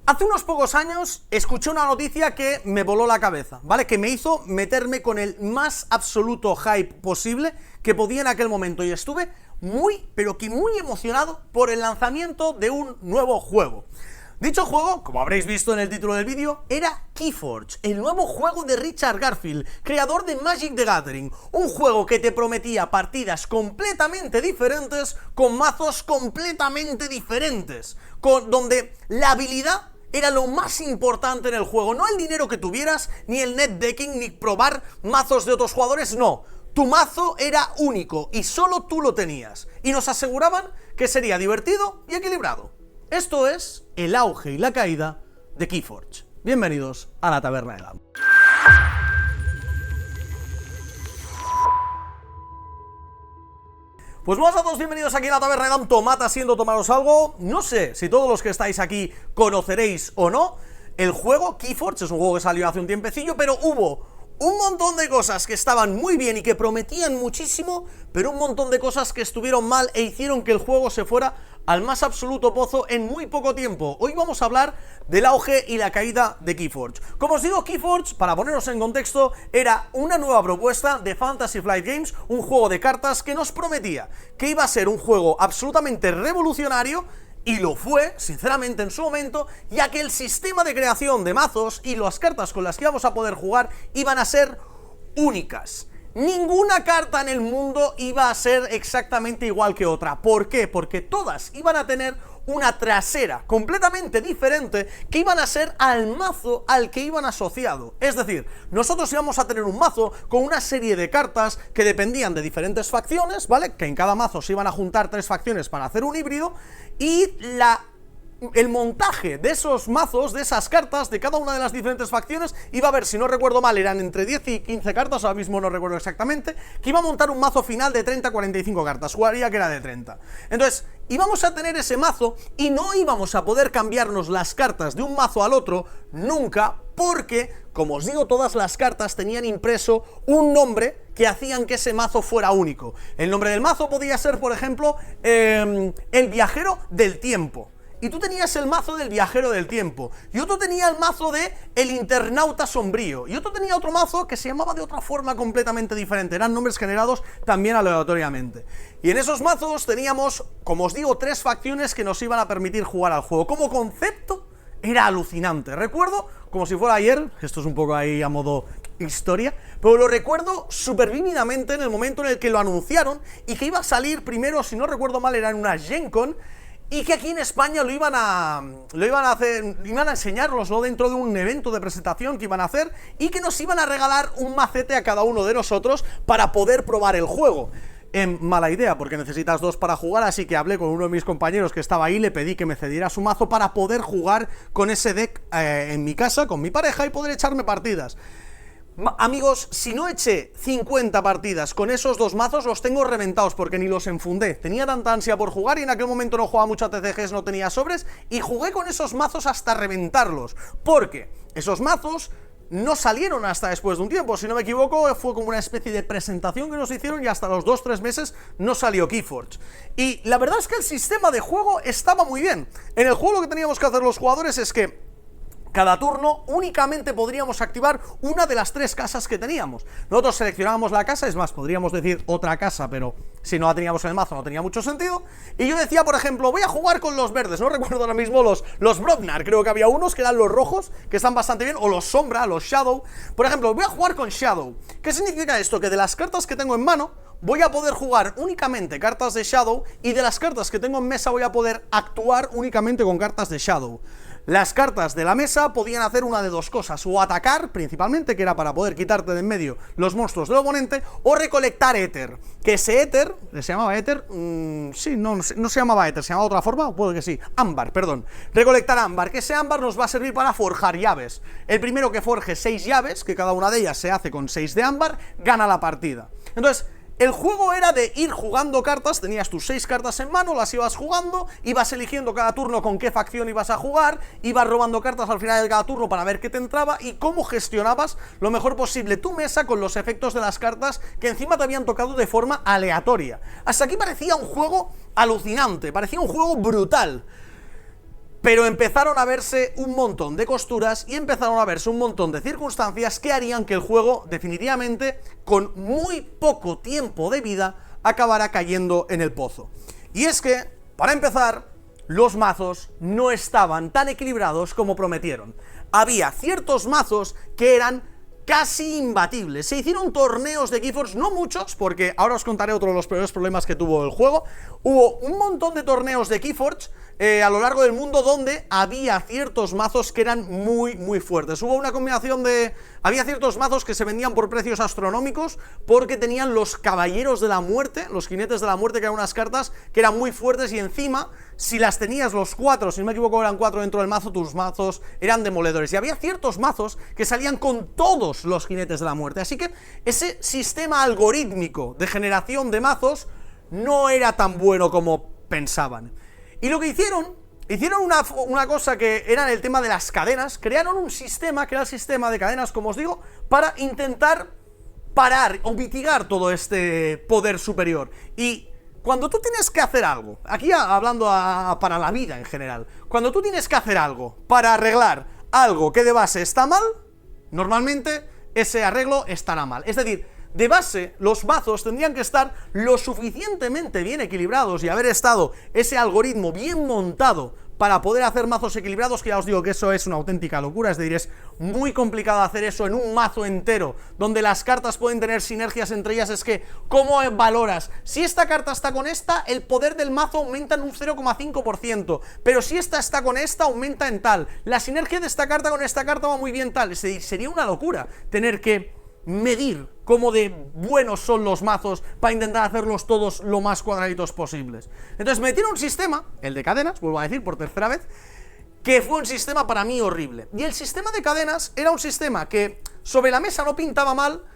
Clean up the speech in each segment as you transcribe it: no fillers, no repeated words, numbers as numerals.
Hace unos pocos años escuché una noticia que me voló la cabeza, ¿vale? Que me hizo meterme con el más absoluto hype posible que podía en aquel momento y estuve muy, pero que muy emocionado por el lanzamiento de un nuevo juego. Dicho juego, como habréis visto en el título del vídeo, era Keyforge, el nuevo juego de Richard Garfield, creador de Magic the Gathering, un juego que te prometía partidas completamente diferentes, con mazos completamente diferentes, donde la habilidad era lo más importante en el juego, no el dinero que tuvieras, ni el net decking, ni probar mazos de otros jugadores, no. Tu mazo era único y solo tú lo tenías, y nos aseguraban que sería divertido y equilibrado. Esto es el auge y la caída de Keyforge. Bienvenidos a la Taberna de Dam. Pues buenas a todos, bienvenidos aquí a la Taberna de Dam. Tomad asiento, tomaros algo. No sé si todos los que estáis aquí conoceréis o no el juego Keyforge. Es un juego que salió hace un tiempecillo, pero hubo un montón de cosas que estaban muy bien y que prometían muchísimo, pero un montón de cosas que estuvieron mal e hicieron que el juego se fuera al más absoluto pozo en muy poco tiempo. Hoy vamos a hablar del auge y la caída de Keyforge. Como os digo, Keyforge, para poneros en contexto, era una nueva propuesta de Fantasy Flight Games, un juego de cartas que nos prometía que iba a ser un juego absolutamente revolucionario, y lo fue, sinceramente, en su momento, ya que el sistema de creación de mazos y las cartas con las que íbamos a poder jugar iban a ser únicas. Ninguna carta en el mundo iba a ser exactamente igual que otra. ¿Por qué? Porque todas iban a tener una trasera completamente diferente que iban a ser al mazo al que iban asociado. Es decir, nosotros íbamos a tener un mazo con una serie de cartas que dependían de diferentes facciones, ¿vale? Que en cada mazo se iban a juntar 3 facciones para hacer un híbrido, y el montaje de esos mazos, de esas cartas, de cada una de las diferentes facciones, iba a haber, si no recuerdo mal, eran entre 10 y 15 cartas, ahora mismo no recuerdo exactamente, que iba a montar un mazo final de 30 a 45 cartas, jugaría que era de 30. Entonces, íbamos a tener ese mazo y no íbamos a poder cambiarnos las cartas de un mazo al otro nunca, porque, como os digo, todas las cartas tenían impreso un nombre que hacían que ese mazo fuera único. El nombre del mazo podía ser, por ejemplo, el viajero del tiempo. Y tú tenías el mazo del viajero del tiempo, y otro tenía el mazo de el internauta sombrío, y otro tenía otro mazo que se llamaba de otra forma completamente diferente. Eran nombres generados también aleatoriamente. Y en esos mazos teníamos, como os digo, 3 facciones que nos iban a permitir jugar al juego. Como concepto era alucinante. Recuerdo, como si fuera ayer, esto es un poco ahí a modo historia, pero lo recuerdo súper vívidamente en el momento en el que lo anunciaron, y que iba a salir primero, si no recuerdo mal, era en una Gen Con, y que aquí en España lo iban a enseñarnos, ¿no? Dentro de un evento de presentación que iban a hacer, y que nos iban a regalar un macete a cada uno de nosotros para poder probar el juego. Mala idea, porque necesitas 2 para jugar, así que hablé con uno de mis compañeros que estaba ahí, le pedí que me cediera su mazo para poder jugar con ese deck en mi casa, con mi pareja, y poder echarme partidas. Amigos, si no eché 50 partidas con esos 2 mazos, los tengo reventados porque ni los enfundé. Tenía tanta ansia por jugar y en aquel momento no jugaba mucho a TCGs, no tenía sobres, y jugué con esos mazos hasta reventarlos, porque esos mazos no salieron hasta después de un tiempo. Si no me equivoco, fue como una especie de presentación que nos hicieron, y hasta los 2-3 meses no salió Keyforge. Y la verdad es que el sistema de juego estaba muy bien. En el juego lo que teníamos que hacer los jugadores es que cada turno únicamente podríamos activar una de las 3 casas que teníamos. Nosotros seleccionábamos la casa, es más, podríamos decir otra casa, pero si no la teníamos en el mazo no tenía mucho sentido. Y yo decía, por ejemplo, voy a jugar con los verdes, no recuerdo ahora mismo los Brobnar, creo que había unos que eran los rojos, que están bastante bien, o los Sombra, los Shadow. Por ejemplo, voy a jugar con Shadow. ¿Qué significa esto? Que de las cartas que tengo en mano voy a poder jugar únicamente cartas de Shadow, y de las cartas que tengo en mesa voy a poder actuar únicamente con cartas de Shadow. Las cartas de la mesa podían hacer una de 2 cosas: o atacar, principalmente, que era para poder quitarte de en medio los monstruos del oponente, o recolectar éter, que ese éter, ¿se llamaba éter? Sí, no se llamaba éter, ¿se llamaba de otra forma? Puede que sí, ámbar, perdón. Recolectar ámbar, que ese ámbar nos va a servir para forjar llaves. El primero que forje 6 llaves, que cada una de ellas se hace con 6 de ámbar, gana la partida. Entonces, el juego era de ir jugando cartas, tenías tus 6 cartas en mano, las ibas jugando, ibas eligiendo cada turno con qué facción ibas a jugar, ibas robando cartas al final de cada turno para ver qué te entraba, y cómo gestionabas lo mejor posible tu mesa con los efectos de las cartas que encima te habían tocado de forma aleatoria. Hasta aquí parecía un juego alucinante, parecía un juego brutal. pero empezaron a verse un montón de costuras y empezaron a verse un montón de circunstancias que harían que el juego definitivamente, con muy poco tiempo de vida, acabara cayendo en el pozo. Y es que, para empezar, los mazos no estaban tan equilibrados como prometieron. Había ciertos mazos que eran casi imbatibles. Se hicieron torneos de Keyforge, no muchos, porque ahora os contaré otro de los peores problemas que tuvo el juego. Hubo un montón de torneos de Keyforge a lo largo del mundo donde había ciertos mazos que eran muy fuertes. Hubo una combinación de... Había ciertos mazos que se vendían por precios astronómicos porque tenían los caballeros de la muerte, los jinetes de la muerte, que eran unas cartas que eran muy fuertes, y encima, si las tenías los 4, si no me equivoco eran 4 dentro del mazo, tus mazos eran demoledores. Y había ciertos mazos que salían con todos los jinetes de la muerte. Así que ese sistema algorítmico de generación de mazos no era tan bueno como pensaban. Y lo que hicieron una cosa que era el tema de las cadenas. Crearon un sistema, que era el sistema de cadenas, como os digo, para intentar parar o mitigar todo este poder superior. Y cuando tú tienes que hacer algo, aquí hablando para la vida en general, cuando tú tienes que hacer algo para arreglar algo que de base está mal, normalmente ese arreglo estará mal. Es decir, de base, los mazos tendrían que estar lo suficientemente bien equilibrados y haber estado ese algoritmo bien montado para poder hacer mazos equilibrados, que ya os digo que eso es una auténtica locura. Es decir, es muy complicado hacer eso en un mazo entero, donde las cartas pueden tener sinergias entre ellas. Es que, ¿cómo valoras? Si esta carta está con esta, el poder del mazo aumenta en un 0,5%, pero si esta está con esta, aumenta en tal. La sinergia de esta carta con esta carta va muy bien tal. Es decir, sería una locura tener que medir cómo de buenos son los mazos para intentar hacerlos todos lo más cuadraditos posibles. Entonces metieron un sistema, el de cadenas, vuelvo a decir por tercera vez, que fue un sistema para mí horrible. Y el sistema de cadenas era un sistema que sobre la mesa no pintaba mal,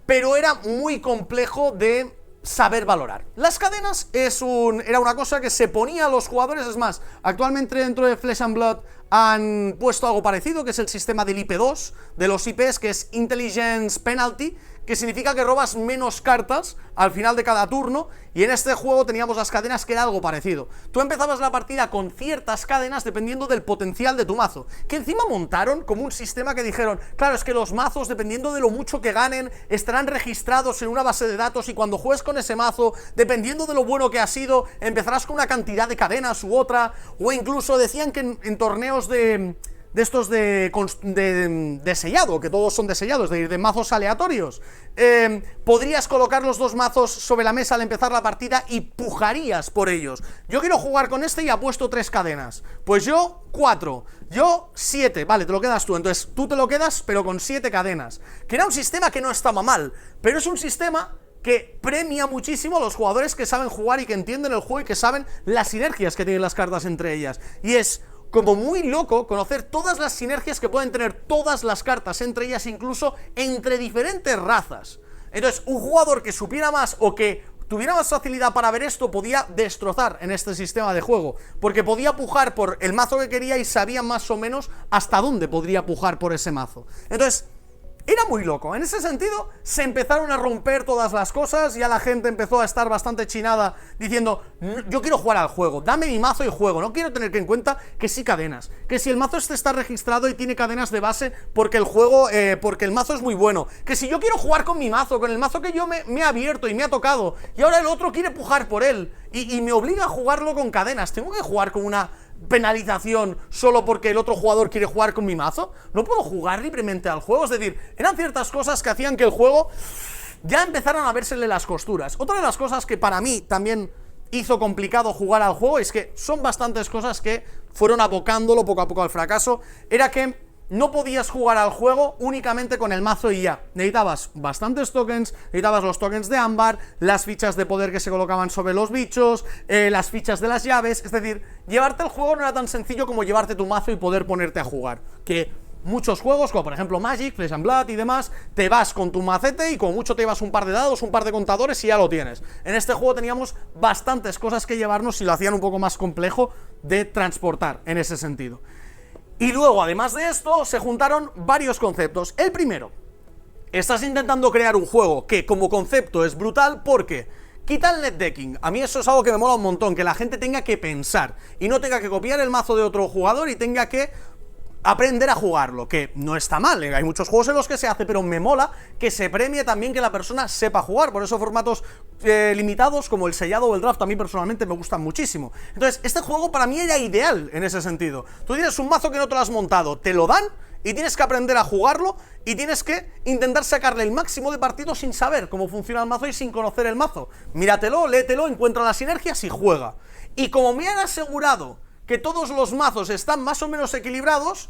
pero era muy complejo de saber valorar. Las cadenas era una cosa que se ponía a los jugadores. Es más, actualmente dentro de Flesh and Blood han puesto algo parecido, que es el sistema del IP2, de los IPs, que es Intelligence Penalty, que significa que robas menos cartas al final de cada turno, y en este juego teníamos las cadenas, que era algo parecido. Tú empezabas la partida con ciertas cadenas dependiendo del potencial de tu mazo, que encima montaron como un sistema que dijeron, claro, es que los mazos, dependiendo de lo mucho que ganen, estarán registrados en una base de datos, y cuando juegues con ese mazo, dependiendo de lo bueno que ha sido, empezarás con una cantidad de cadenas u otra. O incluso decían que en torneos de estos de sellado, que todos son de sellado, es decir, de mazos aleatorios, podrías colocar los dos mazos sobre la mesa al empezar la partida y pujarías por ellos. Yo quiero jugar con este y apuesto 3 cadenas, pues yo 4, yo 7, vale, te lo quedas tú. Entonces tú te lo quedas pero con 7 cadenas, que era un sistema que no estaba mal, pero es un sistema que premia muchísimo a los jugadores que saben jugar y que entienden el juego y que saben las sinergias que tienen las cartas entre ellas. Y es como muy loco conocer todas las sinergias que pueden tener todas las cartas entre ellas, incluso entre diferentes razas. Entonces, un jugador que supiera más o que tuviera más facilidad para ver esto podía destrozar en este sistema de juego, porque podía pujar por el mazo que quería y sabía más o menos hasta dónde podría pujar por ese mazo. Entonces, era muy loco. En ese sentido, se empezaron a romper todas las cosas. Ya la gente empezó a estar bastante chinada diciendo, yo quiero jugar al juego, dame mi mazo y juego, no quiero tener que en cuenta que sí cadenas, que si el mazo este está registrado y tiene cadenas de base porque el juego, porque el mazo es muy bueno, que si yo quiero jugar con mi mazo, con el mazo que yo me he abierto y me ha tocado, y ahora el otro quiere pujar por él y me obliga a jugarlo con cadenas, tengo que jugar con una penalización solo porque el otro jugador quiere jugar con mi mazo, no puedo jugar libremente al juego. Es decir, eran ciertas cosas que hacían que el juego ya empezaran a vérsele las costuras. Otra de las cosas que para mí también hizo complicado jugar al juego es que son bastantes cosas que fueron abocándolo poco a poco al fracaso. Era que no podías jugar al juego únicamente con el mazo y ya. Necesitabas bastantes tokens, necesitabas los tokens de ámbar, las fichas de poder que se colocaban sobre los bichos, las fichas de las llaves. Es decir, llevarte el juego no era tan sencillo como llevarte tu mazo y poder ponerte a jugar. Que muchos juegos, como por ejemplo Magic, Flesh and Blood y demás, te vas con tu macete y como mucho te llevas un par de dados, un par de contadores y ya lo tienes. En este juego teníamos bastantes cosas que llevarnos y lo hacían un poco más complejo de transportar en ese sentido. Y luego, además de esto, se juntaron varios conceptos. El primero, estás intentando crear un juego que como concepto es brutal porque Quita el netdecking. A mí eso es algo que me mola un montón, que la gente tenga que pensar y no tenga que copiar el mazo de otro jugador y tenga que aprender a jugarlo, que no está mal, hay muchos juegos en los que se hace, pero me mola que se premie también que la persona sepa jugar. Por eso formatos limitados como el sellado o el draft a mí personalmente me gustan muchísimo. Entonces, este juego para mí era ideal en ese sentido. Tú tienes un mazo que no te lo has montado, te lo dan y tienes que aprender a jugarlo y tienes que intentar sacarle el máximo de partido sin saber cómo funciona el mazo y sin conocer el mazo. Míratelo, léetelo, encuentra las sinergias y juega. Y como me han asegurado que todos los mazos están más o menos equilibrados,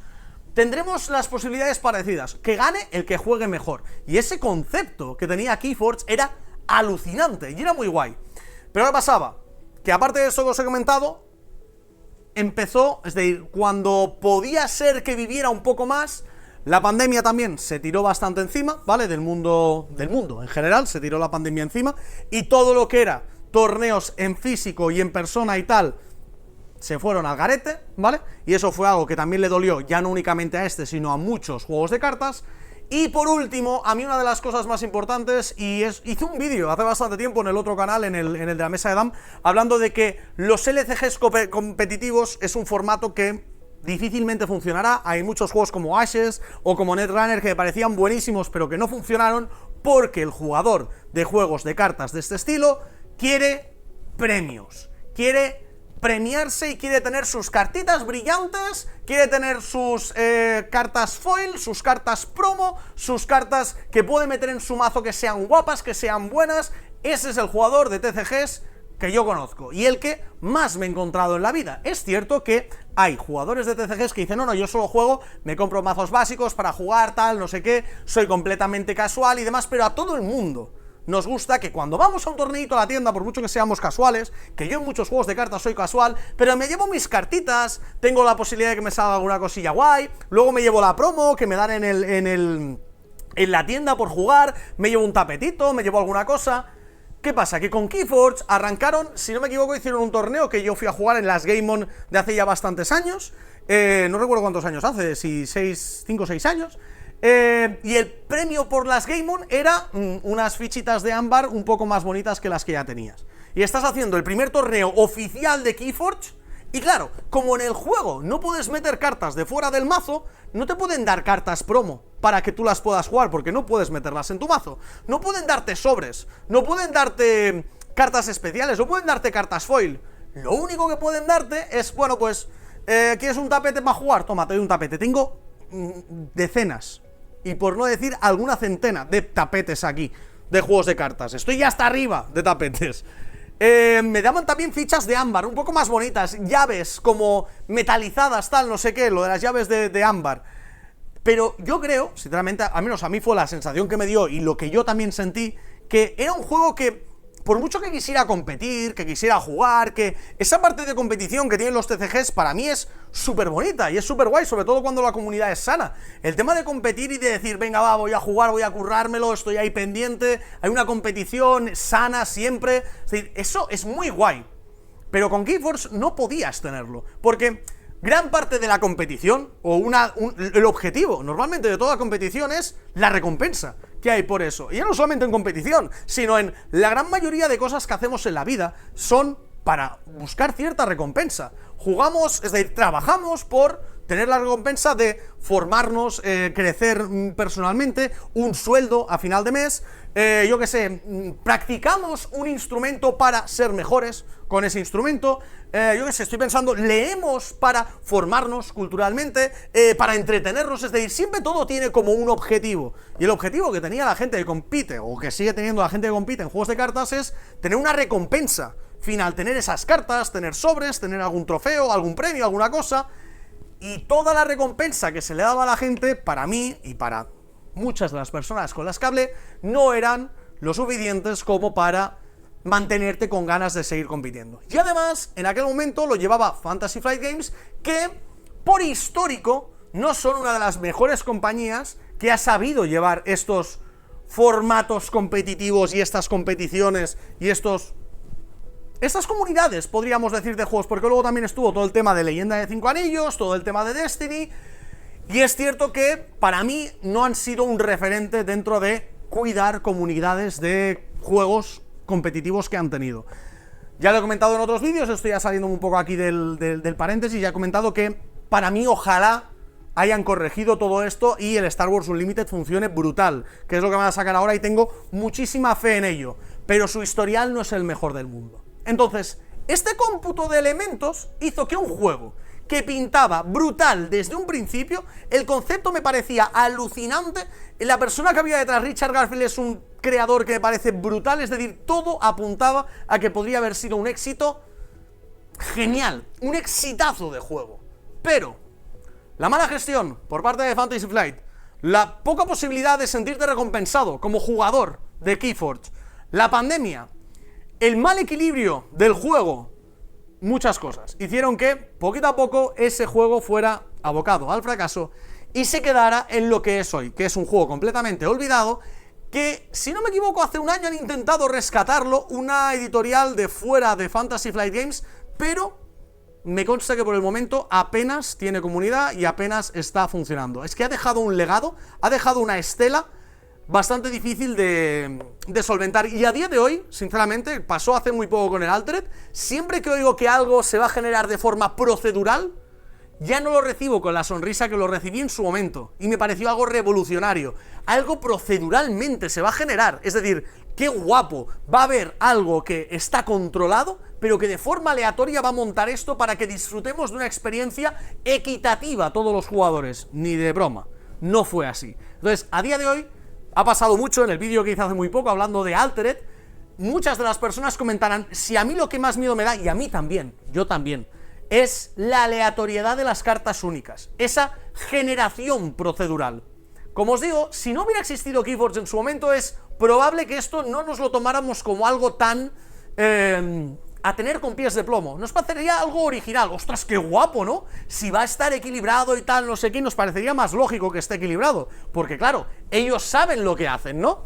tendremos las posibilidades parecidas, que gane el que juegue mejor. Y ese concepto que tenía Keyforge era alucinante y era muy guay. Pero ¿qué pasaba? Que aparte de eso que os he comentado, empezó, es decir, cuando podía ser que viviera un poco más, la pandemia también se tiró bastante encima, ¿vale? Del mundo en general, se tiró la pandemia encima, y todo lo que era torneos en físico y en persona y tal, se fueron al garete, ¿vale? Y eso fue algo que también le dolió, ya no únicamente a este, sino a muchos juegos de cartas. Y por último, a mí una de las cosas más importantes, hice un vídeo hace bastante tiempo en el otro canal, en el de la mesa de DAM, hablando de que los LCGs competitivos es un formato que difícilmente funcionará. Hay muchos juegos como Ashes o como Netrunner que me parecían buenísimos, pero que no funcionaron porque el jugador de juegos de cartas de este estilo quiere premios, quiere premiarse y quiere tener sus cartitas brillantes, quiere tener sus cartas foil, sus cartas promo, sus cartas que puede meter en su mazo que sean guapas, que sean buenas. Ese es el jugador de TCGs que yo conozco y el que más me he encontrado en la vida. Es cierto que hay jugadores de TCGs que dicen, no, yo solo juego, me compro mazos básicos para jugar, tal, no sé qué, soy completamente casual y demás, pero a todo el mundo nos gusta que cuando vamos a un torneito a la tienda, por mucho que seamos casuales, que yo en muchos juegos de cartas soy casual, pero me llevo mis cartitas, tengo la posibilidad de que me salga alguna cosilla guay, luego me llevo la promo que me dan en la tienda por jugar, me llevo un tapetito, me llevo alguna cosa. ¿Qué pasa? Que con Keyforge arrancaron, si no me equivoco, hicieron un torneo que yo fui a jugar en las Game On de hace ya bastantes años, no recuerdo cuántos años hace, si 5 o 6 años. Y el premio por las Game On era unas fichitas de ámbar un poco más bonitas que las que ya tenías. Y estás haciendo el primer torneo oficial de Keyforge. Y claro, como en el juego no puedes meter cartas de fuera del mazo, no te pueden dar cartas promo para que tú las puedas jugar, porque no puedes meterlas en tu mazo. No pueden darte sobres, no pueden darte cartas especiales, no pueden darte cartas foil. Lo único que pueden darte es, bueno, pues, ¿quieres un tapete para jugar? Toma, te doy un tapete. Tengo decenas, y por no decir alguna centena de tapetes aquí, de juegos de cartas. Estoy ya hasta arriba de tapetes. Me daban también fichas de ámbar, un poco más bonitas, llaves como metalizadas, tal, no sé qué, lo de las llaves de ámbar. Pero yo creo, sinceramente, al menos a mí fue la sensación que me dio y lo que yo también sentí, que era un juego que, por mucho que quisiera competir, que quisiera jugar, que esa parte de competición que tienen los TCGs para mí es súper bonita y es súper guay, sobre todo cuando la comunidad es sana. El tema de competir y de decir, venga va, voy a jugar, voy a currármelo, estoy ahí pendiente, hay una competición sana siempre, es decir, eso es muy guay. Pero con Keyforge no podías tenerlo, porque gran parte de la competición, o el objetivo normalmente de toda competición es la recompensa que hay por eso. Y ya no solamente en competición, sino en la gran mayoría de cosas que hacemos en la vida son para buscar cierta recompensa. Jugamos, es decir, trabajamos por tener la recompensa de formarnos, crecer personalmente, un sueldo a final de mes, yo qué sé, practicamos un instrumento para ser mejores con ese instrumento, yo qué sé, estoy pensando, leemos para formarnos culturalmente, para entretenernos, es decir, siempre todo tiene como un objetivo, y el objetivo que tenía la gente que compite, o que sigue teniendo la gente que compite en juegos de cartas, es tener una recompensa final, tener esas cartas, tener sobres, tener algún trofeo, algún premio, alguna cosa. Y toda la recompensa que se le daba a la gente, para mí y para muchas de las personas con las que hablé, no eran lo suficientes como para mantenerte con ganas de seguir compitiendo. Y además, en aquel momento lo llevaba Fantasy Flight Games, que por histórico no son una de las mejores compañías que ha sabido llevar estos formatos competitivos y estas competiciones y estas comunidades, podríamos decir, de juegos, porque luego también estuvo todo el tema de Leyenda de 5 Anillos, todo el tema de Destiny, y es cierto que para mí no han sido un referente dentro de cuidar comunidades de juegos competitivos que han tenido. Ya lo he comentado en otros vídeos, estoy ya saliendo un poco aquí del paréntesis, ya he comentado que para mí ojalá hayan corregido todo esto y el Star Wars Unlimited funcione brutal, que es lo que van a sacar ahora y tengo muchísima fe en ello, pero su historial no es el mejor del mundo. Entonces, este cómputo de elementos hizo que un juego que pintaba brutal desde un principio, el concepto me parecía alucinante, la persona que había detrás, Richard Garfield, es un creador que me parece brutal, es decir, todo apuntaba a que podría haber sido un éxito genial, un exitazo de juego, pero la mala gestión por parte de Fantasy Flight, la poca posibilidad de sentirte recompensado como jugador de Keyforge, la pandemia, el mal equilibrio del juego, muchas cosas hicieron que poquito a poco ese juego fuera abocado al fracaso y se quedara en lo que es hoy, que es un juego completamente olvidado, que si no me equivoco hace un año han intentado rescatarlo una editorial de fuera de Fantasy Flight Games, pero me consta que por el momento apenas tiene comunidad y apenas está funcionando. Es que ha dejado un legado, ha dejado una estela bastante difícil de solventar, y a día de hoy, sinceramente, pasó hace muy poco con el Altered, siempre que oigo que algo se va a generar de forma procedural, ya no lo recibo con la sonrisa que lo recibí en su momento, y me pareció algo revolucionario. Algo proceduralmente se va a generar, es decir, qué guapo, va a haber algo que está controlado, pero que de forma aleatoria va a montar esto para que disfrutemos de una experiencia equitativa a todos los jugadores. Ni de broma, no fue así. Entonces, a día de hoy, ha pasado mucho. En el vídeo que hice hace muy poco hablando de Altered, muchas de las personas comentarán, si a mí lo que más miedo me da, y a mí también, yo también, es la aleatoriedad de las cartas únicas, esa generación procedural. Como os digo, si no hubiera existido Keyforge en su momento, es probable que esto no nos lo tomáramos como algo tan a tener con pies de plomo. Nos parecería algo original. Ostras, qué guapo, ¿no? Si va a estar equilibrado y tal, no sé qué, nos parecería más lógico que esté equilibrado, porque claro, ellos saben lo que hacen, ¿no?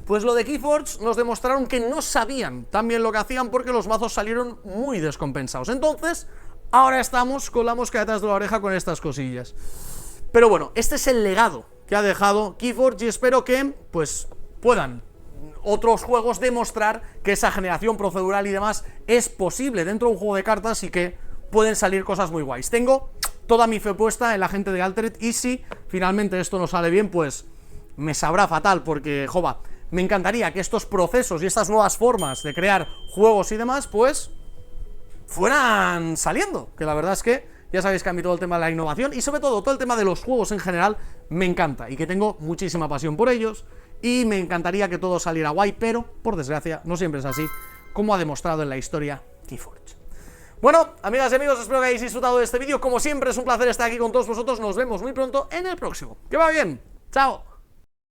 Pues lo de Keyforge nos demostraron que no sabían tan bien lo que hacían, porque los mazos salieron muy descompensados. Entonces, ahora estamos con la mosca detrás de la oreja con estas cosillas. Pero bueno, este es el legado que ha dejado Keyforge, y espero que, pues, puedan otros juegos demostrar que esa generación procedural y demás es posible dentro de un juego de cartas y que pueden salir cosas muy guays. Tengo toda mi fe puesta en la gente de Altered, y si finalmente esto no sale bien, pues me sabrá fatal, porque, jova, me encantaría que estos procesos y estas nuevas formas de crear juegos y demás, pues fueran saliendo, que la verdad es que ya sabéis que a mí todo el tema de la innovación y sobre todo el tema de los juegos en general me encanta, y que tengo muchísima pasión por ellos, y me encantaría que todo saliera guay, pero por desgracia no siempre es así, como ha demostrado en la historia Keyforge. Bueno, amigas y amigos, espero que hayáis disfrutado de este vídeo. Como siempre, es un placer estar aquí con todos vosotros. Nos vemos muy pronto en el próximo. ¡Que va bien! ¡Chao!